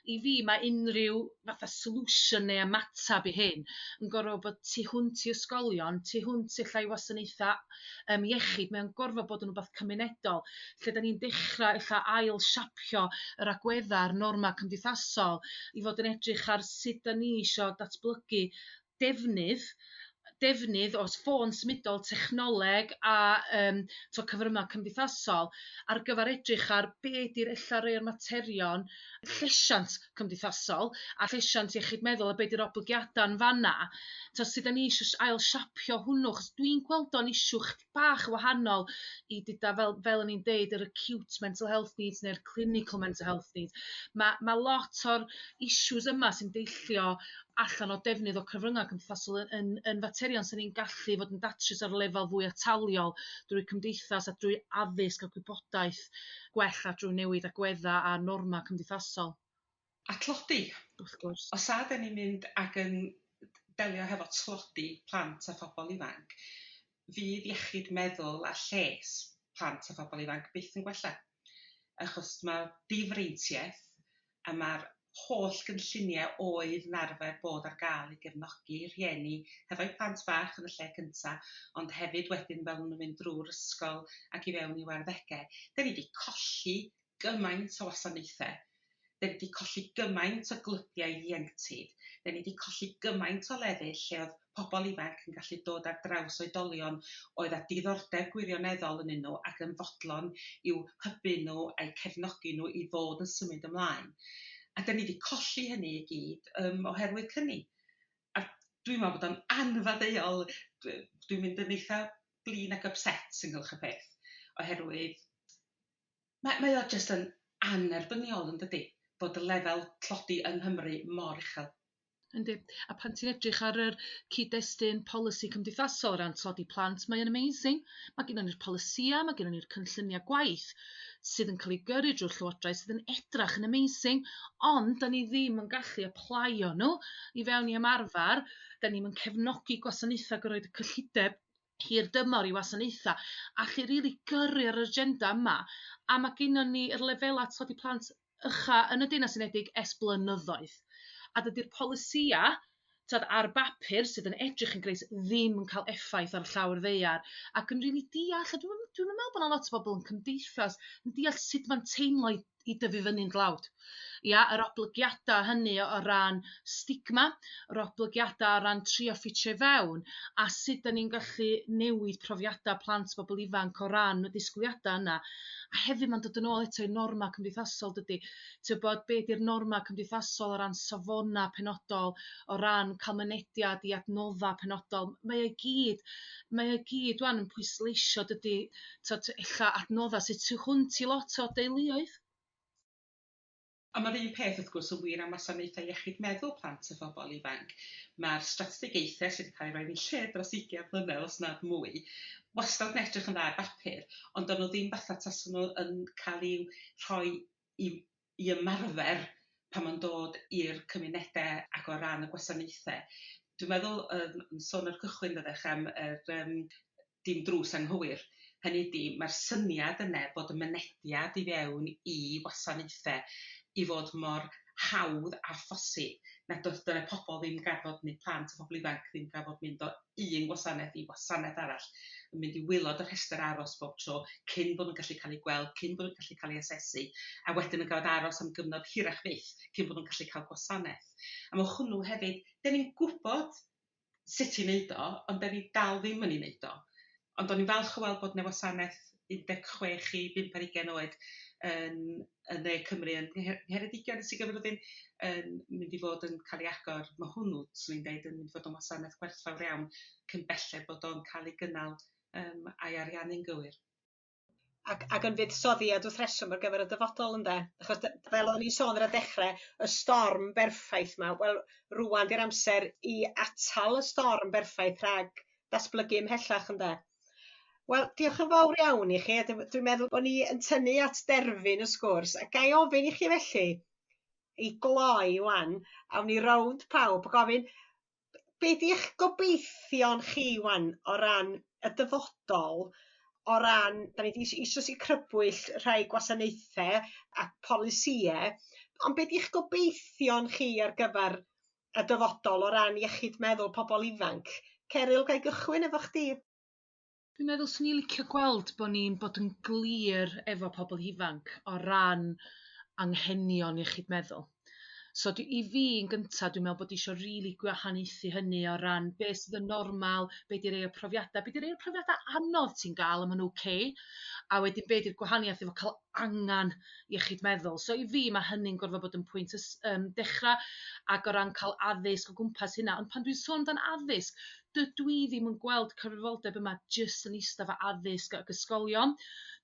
I fi, mae unrhyw fatha solution neu ymatab i hyn yn gorfod bod tu hwnt i ysgolion, tu hwnt i llai wasanaethau iechyd, mae'n gorfod bod yn rhywbeth cymunedol, lle da ni'n dechrau ail siapio yr agweddau'r norma cymdeithasol i fod yn edrych ar sut da ni eisiau datblygu defnydd o ffôn symudol, technoleg a cyfryngau cymdeithasol ar gyfer edrych ar be ydy'r rhai'r materion llesiant cymdeithasol a llesiant iechyd meddwl a be ydy'r oblygiadau yn fanna. Sut da ni eisiau ail siapio hwnnw, chos dwi'n gweld o'n isiw bach wahanol i dyda fel o'n i'n deud yr acute mental health needs neu'r clinical mental health needs. Mae lot o'r issues yma sy'n deillio allan o defnydd o cyfryngau cymdeithasol yn faterion sy'n ni'n gallu fod yn datrys ar lefel fwy ataliol drwy cymdeithas a drwy addysg a gwybodaeth gwell a drwy newid agweddau a norma cymdeithasol. A tlodi. Wrth gwrs. Os da ni'n mynd ac yn delio hefo tlodi plant a phobl ifanc, fydd iechyd meddwl a lles plant a phobl ifanc byth yn gwella. Achos mae difreintiaeth a mae'r holl gynlluniau oedd yn arfer bod ar gael i gefnogi rhieni hefo'u plant bach yn y lle cyntaf, ond hefyd wedyn fel nhw'n mynd drwy'r ysgol ac i fewn i'w arddegau. Da ni wedi colli gymaint o wasanaethau. Da ni wedi colli gymaint o glybiau ieuenctid. Da ni wedi colli gymaint o lefydd lle oedd pobl ifanc yn gallu dod ar draws oedolion oedd â diddordeb gwirioneddol yn nhw ac yn fodlon i'w hybu nhw a'i cefnogi nhw i fod yn symud ymlaen. A da ni wedi colli hynny i gyd oherwydd hynny. A dwi'n meddwl bod o'n anfaddeuol, dwi'n mynd yn eitha blin ac upset ynghylch y peth, oherwydd mae o jyst yn anerbyniol yn dydi, bod y lefel tlodi yng Nghymru mor uchel. Yndi. A pan ti'n edrych ar yr cyd-destun polisi cymdeithasol o ran tlodi plant, mae'n amazing. Mae gennym ni'r polisia, mae gennym ni'r cynlluniau gwaith sydd yn cael ei gyrru drwy'r llywodraeth sydd yn edrach yn amazing, ond da ni ddim yn gallu aplaio nhw i fewn i ymarfer, da ni'n yn cefnogi gwasanaethau gyda'r cyllideb hir dymor i wasanaethau, a chi rili gyrru ar yr agenda yma, a mae gennym ni yr lefelau tlodi plant ycha yn y Deyrnas Unedig ers blynyddoedd. A dydy'r polisia ar bapur sydd yn edrych yn greis ddim yn cael effaith ar llawer ddeiar ac yn rili deall, a dwi'n meddwl bod yna lot o bobl yn cymdeithas yn deall sut mae'n teimlo i dyfu fyny'n dlawd. Ia, yr oblygiadau hynny o ran stigma, yr oblygiadau o ran trio ffitio fewn, a sut da ni'n gallu newid profiadau plant bobl ifanc o ran y disgwyliadau yna. A hefyd mae'n dod yn ôl eto i norma cymdeithasol dydy. Ti'n bod be di'r norma cymdeithasol o ran safona penodol, o ran cael mynediad i adnodda penodol. Mae e gyd wan yn pwysleisio dydy, ella adnodda sydd tu hwnt i lot o deuluoedd. A mae'r un peth wrth gwrs yn wir am wasanaethau iechyd meddwl plant a phobl ifanc. Mae'r strategaethau sydd wedi cael ei roi yn lle dros 20 blynedd os nad mwy, wastad yn edrych yn dda ar bapur, ond dyn nhw ddim fatha taswn nhw yn cael i'w rhoi i ymarfer pan mae'n dod i'r cymunedau ac o ran y gwasanaethau. Dwi'n meddwl, yn sôn ar cychwyn ddech am dim drws anghywir. Hynny ydi, mae'r syniad yna bod y mynediad i fewn i wasanaethau i fod mor hawdd a phosib. Na dyna pobl ddim gafod, neu plant a phobl ifanc ddim gafod mynd o un gwasanaeth i wasanaeth arall, yn mynd i wylod y rhestr aros bob tro, cyn bod nhw'n gallu cael ei gweld, cyn bod nhw'n gallu cael ei asesu, a wedyn yn gafod aros am gyfnod hirach fyth, cyn bod nhw'n gallu cael gwasanaeth. A mae hwnnw hefyd, da ni'n gwybod sut i wneud o, ond da ni dal ddim yn ei wneud o. Ond o'n i'n falch o weld bod na wasanaeth 16 i 25 oed yn Ne Cymru yn Ngheredigion sy'n gyfrwng yn mynd i fod yn cael ei agor. Mae hwnnw, swn i'n deud, yn mynd i fod yn wasanaeth gwerthfawr iawn cyn belled bod o'n cael ei gynnal a'i ariannu'n gywir. Ac yn fuddsoddiad wrth reswm ar gyfer y dyfodol ynde. Achos fel o'n i'n sôn ar y dechrau, y storm berffaith yma, wel rwan di'r amser i atal y storm berffaith rhag datblygu ymhellach ynde. Wel, diolch yn fawr iawn i chi. Dwi'n meddwl bod ni yn tynnu at derfyn y sgwrs. A gai ofyn i chi felly, i gloi wan, awn ni rownd pawb, gofyn, be di'ch gobeithio'n chi wan o ran y dyfodol, o ran, da ni eisiau i crybwyll rhai gwasanaethau a polisïau, ond be di'ch gobeithio'n chi ar gyfer y dyfodol o ran iechyd meddwl pobl ifanc? Ceryl, gai gychwyn efo chdi? Dwi'n meddwl swn i'n licio gweld bod ni'n bod yn glir efo pobl ifanc o ran anghenion iechyd meddwl. So i fi yn gyntaf dwi'n meddwl bod eisiau rili gwahaniaethu hynny o ran beth sydd yn normal, be di rei o profiadau, be di rei o profiadau anodd ti'n gael am yn okay, a wedyn be di'r gwahaniaeth efo cael angan iechyd meddwl. So i fi mae hynny'n gorfod bod yn pwynt dechrau ac o ran cael addysg o gwmpas hynna. Ond pan dwi'n sôn dan addysg, dydw i ddim yn gweld cyfrifoldeb yma jyst yn eistedd o addysg ac ysgolion.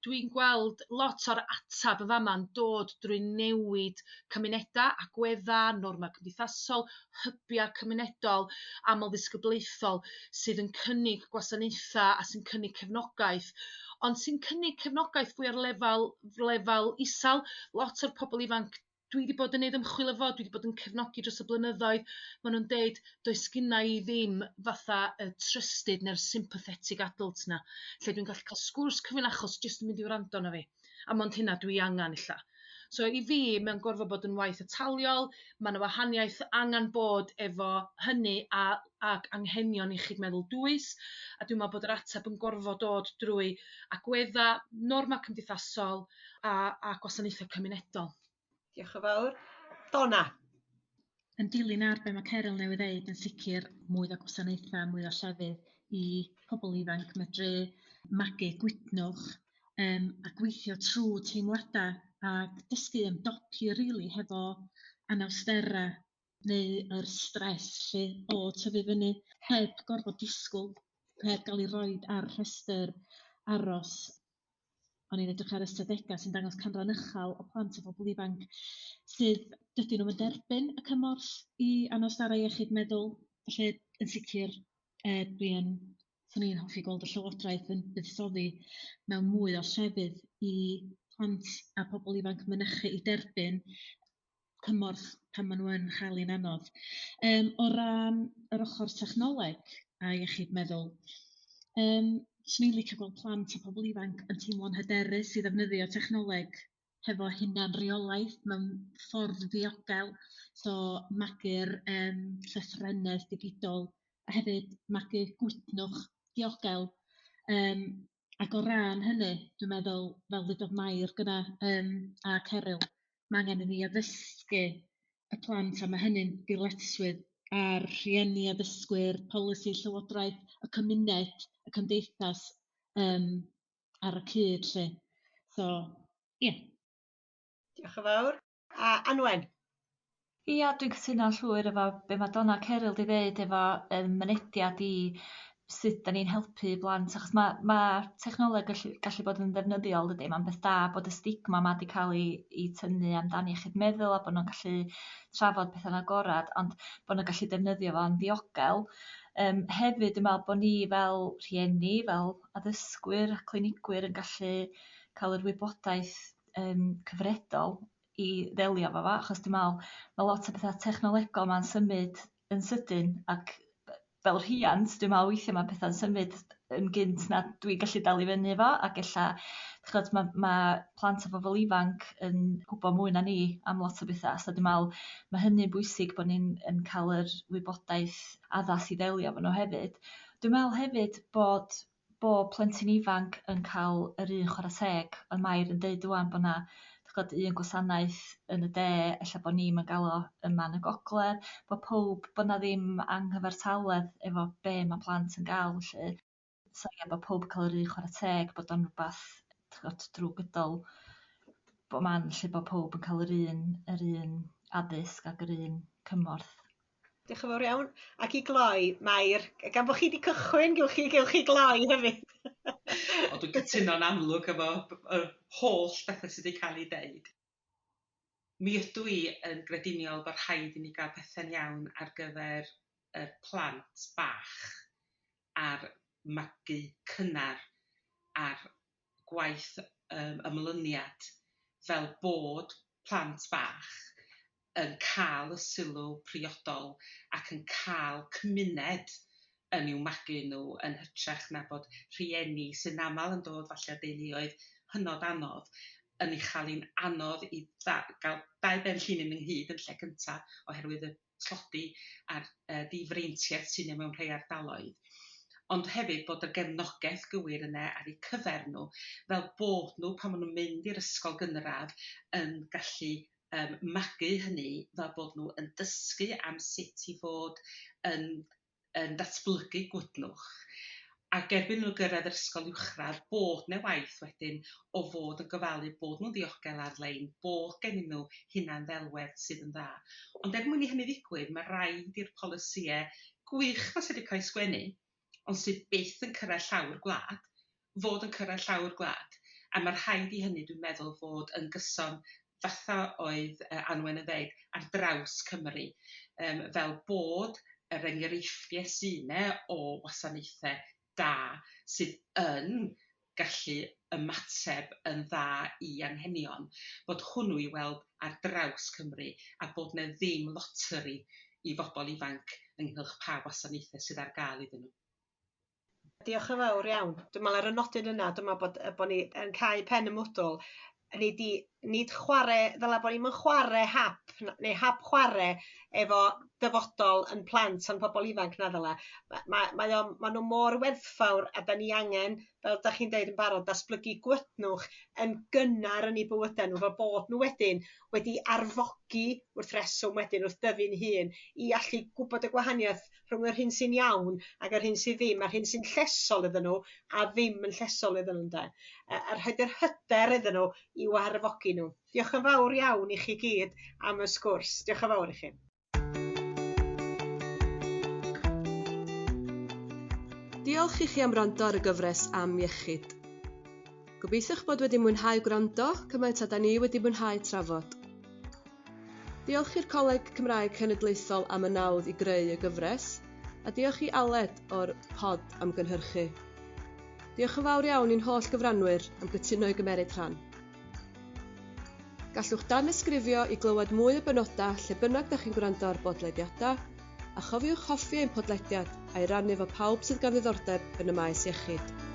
Dwi'n gweld lot o'r atab yn fama'n dod drwy newid cymunedau, agweddau, norma cymdeithasol, hybiau cymunedol, aml ddisgyblaethol sydd yn cynnig gwasanaethau a sy'n cynnig cefnogaeth. Ond sy'n cynnig cefnogaeth fwy ar lefel isal, lot o'r pobl ifanc dwi wedi bod yn neud ymchwil efo, dwi wedi bod yn cefnogi dros y blynyddoedd, maen nhw'n deud, does gynna i ddim fatha y trusted neu'r sympathetic adult na, lle dwi'n gallu cael sgwrs cyfrinachol jyst yn mynd i wrando na fi, a mond hynna dwi angan illa. So i fi, mae'n gorfod bod yn waith ataliol, mae'n wahaniaeth angan bod efo hynny ac anghenion iechyd meddwl dwys, a dwi'n meddwl bod yr ateb yn gorfod dod drwy agweddau, norma cymdeithasol a gwasanaethau cymunedol. Diolch yn fawr. Donna. Yn dilyn ar be mae Ceryl newydd ddeud, yn sicr mwy o gwasanaethau, mwy o llefydd i pobl ifanc medru magu gwydnwch a gweithio trwy teimladau ac dysgu ymdopi rili hefo anawstera neu yr stres lle o tyfu fyny heb gorfod disgwyl, heb gael ei roi ar rhestr aros. o'n i'n edrych ar ystadegau sy'n dangos canran uchel o plant a phobl ifanc sydd dydyn nhw'n derbyn y cymorth i anawsterau iechyd meddwl. Felly, yn sicr, swn i'n hoffi gweld y Llywodraeth yn buddsoddi mewn mwy o llefydd i plant a pobl ifanc mynychu i derbyn cymorth pan maen nhw yn chael un anodd. O ran yr ochr technoleg a iechyd meddwl, swn i'n licio gweld plant a pobl ifanc yn teimlo'n hyderus i ddefnyddio technoleg hefo hunan reolaeth mewn ffordd ddiogel. So, magu'r llythrennedd digidol a hefyd magu gwydnwch diogel. Ac o ran hynny, dwi'n meddwl, fel ddudodd Mair gyna a Ceryl, mae angen i ni addysgu y plant, a mae hynny'n diletswydd ar rhieni, addysgwyr, polisi Llywodraeth, y cymuned, y cymdeithas ar y cyd. So, ie. Diolch yn fawr. A Anwen? Ia, dwi'n cytuno'n llwyr efo be mae Donna Ceryl 'di ddeud efo mynediad i sut da ni'n helpu blant, achos mae technoleg gallu bod yn ddefnyddiol, dydy. Mae'n beth da bod y stigma ma 'di cael ei tynnu amdani iechyd meddwl a bod nhw'n gallu trafod pethau'n agorad, ond bod nhw'n gallu defnyddio fo'n ddiogel. Hefyd, dwi'n meddwl bod ni fel rhieni, fel addysgwyr a clinigwyr yn gallu cael yr wybodaeth cyfredol i ddelio efo fo, achos dwi'n meddwl mae lot o bethau technolegol mae'n symud yn sydyn, ac fel rhiant, dwi'n meddwl weithiau mae pethau'n symud yn gynt na dwi'n gallu dal i fyny efo, ac ella mae plant a phobl ifanc yn gwybod mwy na ni am lot o bethau, so dwi'n meddwl mae hynny'n bwysig bod ni'n cael yr wybodaeth addas i ddelio efo nhw hefyd. Dwi'n meddwl hefyd bod plentyn ifanc yn cael yr un chwarae teg, ond Mair yn deud rwan bod 'na un gwasanaeth yn y de, ella bod ni'm yn gael o yma yn y gogledd, bod 'na ddim anghyfartaledd efo be mae plant yn gael, felly. So ia, bod pawb yn cael yr un chwarae teg, bod o'n rhywbeth drwy gydol bod man, lle bod pawb yn cael yr un addysg ac yr un cymorth. Diolch yn fawr iawn. Ac i gloi, Mair, gan bod chi wedi cychwyn, gewch chi gloi hefyd. O, dwi'n cytuno'n amlwg efo y holl bethau sydd wedi cael ei ddeud. Mi ydw i yn grediniol bod rhaid i ni gael pethau'n iawn ar gyfer y plant bach a'r magu cynnar a'r gwaith ymlyniad, fel bod plant bach yn cael y sylw priodol ac yn cael cymuned yn i'w magu nhw, yn hytrach na bod rhieni sy'n aml yn dod falle deuluoedd hynod anodd yn ei chael hi'n anodd i gael dau ben llinyn ynghyd yn lle cyntaf oherwydd y tlodi a'r difreintiaeth sy'n mewn rhai ardaloedd. Ond hefyd bod y gefnogaeth gywir yna ar eu cyfer nhw, fel bod nhw pan maen nhw'n mynd i'r ysgol gynradd yn gallu magu hynny, fel bod nhw yn dysgu am sut i fod yn datblygu gwydnwch. Ac erbyn nhw gyrraedd yr ysgol uwchradd, bod neu waith wedyn o fod yn gofalu bod nhw'n ddiogel ar-lein, bod gennyn nhw hunan ddelwedd sydd yn dda. Ond mwyn i hynny ddigwydd, mae raid i'r polisïau gwych ma sydd wedi cael ei sgwennu, ond sydd byth yn cyrraedd llawr gwlad, fod yn cyrraedd llawr gwlad. A mae rhaid i hynny, dwi'n meddwl, fod yn gyson fatha oedd Anwen yn dweud, ar draws Cymru, fel bod yr enghreifftiau sy'n o wasanaethau da sydd yn gallu ymateb yn dda i anghenion, bod hwnnw i weld ar draws Cymru a bod yna ddim loteri i bobl ifanc ynghylch pa wasanaethau sydd ar gael iddyn nhw. Diolch yn fawr iawn. Dwi'n meddwl ar y nodyn yna, dwi'n meddwl bod ni yn cau pen y mwdl. Nid chwarae, fel bod ni'n chwarae hap, neu hap chwarae efo dyfodol yn plant a'n pobl ifanc na ddela. Mae nhw mor werthfawr a da ni angen, fel da chi'n deud yn barod, datblygu gwydnwch yn gynnar yn eu bywydau nhw, fel bod nhw wedyn wedi arfogi wrth reswm wedyn, wrth dyfu'n hun, i allu gwybod y gwahaniaeth rhwng yr hyn sy'n iawn ac yr hyn sy'n ddim, a'r hyn sy'n llesol iddyn nhw a ddim yn llesol iddyn nhw. A rhaid yr hyder iddyn nhw i'w arfogi nhw. Diolch yn fawr iawn i chi gyd am y sgwrs. Diolch yn fawr i chi. Diolch i chi am wrando ar y gyfres am iechyd. Gobeithio'ch bod wedi mwynhau gwrando cymaint a da ni wedi mwynhau trafod. Diolch i'r Coleg Cymraeg Cenedlaethol am y nawdd i greu y gyfres, a diolch i Aled o'r pod am gynhyrchu. Diolch yn fawr iawn i'n holl gyfranwyr am gytuno i gymeryd rhan. Gallwch danysgrifio i glywed mwy o benodau lle bynnag ydych chi'n gwrando ar bodlediadau, a chofiwch hoffi ein podlediad a'i rannu efo pawb sydd gan ddiddordeb yn y maes iechyd.